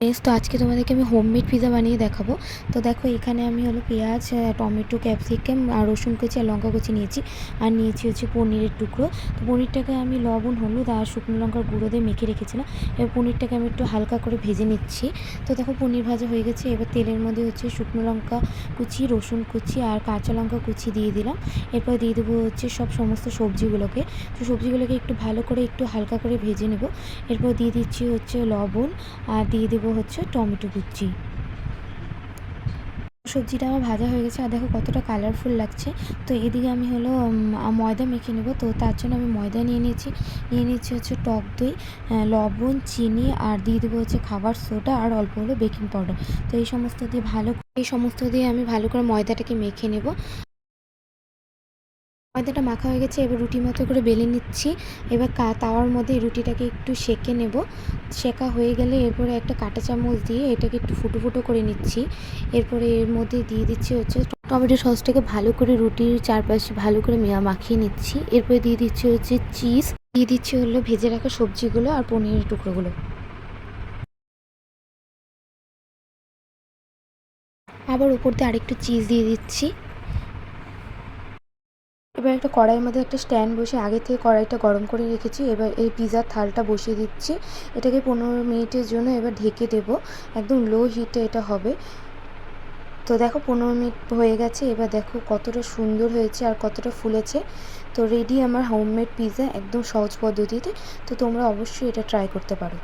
তো আজকে তোমাদেরকে আমি হোমমেড পিৎজা বানিয়ে দেখাবো। তো দেখো এখানে আমি হলো পেঁয়াজ, টমেটো, ক্যাপসিকাম আর রসুন কুচি আর লঙ্কা কুচি নিয়েছি, আর নিয়েছি হচ্ছে পনিরের টুকরো। তো পনিরটাকে আমি লবণ, হলুদ আর শুকনো লঙ্কার গুঁড়ো দিয়ে মেখে রেখেছিলাম। এবার পনিরটাকে আমি একটু হালকা করে ভেজে নিচ্ছি। তো দেখো পনির ভাজা হয়ে গেছে। এবার তেলের মধ্যে হচ্ছে শুকনো লঙ্কা কুচি, রসুন কুচি আর কাঁচা লঙ্কা কুচি দিয়ে দিলাম। এরপর দিয়ে দেবো হচ্ছে সমস্ত সবজিগুলোকে। তো সবজিগুলোকে একটু ভালো করে একটু হালকা করে ভেজে নেব। এরপর দিয়ে দিচ্ছি হচ্ছে লবণ, আর দিয়ে দেবো হচ্ছে টমেটো কুচি। সবজিটা আমার ভাজা হয়ে গেছে, আর দেখো কতটা কালারফুল লাগছে। তো এদিকে আমি হলো ময়দা মেখে নেব। তো তার জন্য আমি ময়দা নিয়ে নিচ্ছি হচ্ছে টক দই, লবণ, চিনি আর দিয়ে দেবো হচ্ছে খাবার সোডা আর অল্প হলো বেকিং পাউডার। তো এই সমস্ত দিয়ে আমি ভালো করে ময়দাটাকে মেখে নেব। ময়দাটা মাখা হয়ে গেছে, এবার রুটি মতো করে বেলে নিচ্ছি। এবার তাওয়ার মধ্যে রুটিটাকে একটু সেঁকে নেব। সেঁকা হয়ে গেলে এরপরে একটা কাঁটা চামচ দিয়ে এটাকে একটু ফুটো ফুটো করে নিচ্ছি। এরপরে এর মধ্যে দিয়ে দিচ্ছি হচ্ছে টমেটো সসটাকে ভালো করে রুটির চারপাশে ভালো করে মাখিয়ে নিচ্ছি। এরপরে দিয়ে দিচ্ছি হচ্ছে চিজ, দিয়ে দিচ্ছি হলো ভেজে রাখা সবজিগুলো আর পনিরের টুকরোগুলো। আবার উপর দিয়ে আরেকটু চিজ দিয়ে দিচ্ছি। এবার একটা কড়াইয়ের মধ্যে একটা স্ট্যান্ড বসে আগে থেকে কড়াইটা গরম করে রেখেছি। এবার এই পিৎজার থালটা বসিয়ে দিচ্ছি। এটাকে 15 মিনিটের জন্য এবার ঢেকে দেব। একদম লো হিটে এটা হবে। তো দেখো 15 মিনিট হয়ে গেছে। এবার দেখো কতটা সুন্দর হয়েছে আর কতটা ফুলেছে। তো রেডি আমার হোমমেড পিৎজা, একদম সহজ পদ্ধতিতে। তো তোমরা অবশ্যই এটা ট্রাই করতে পারো।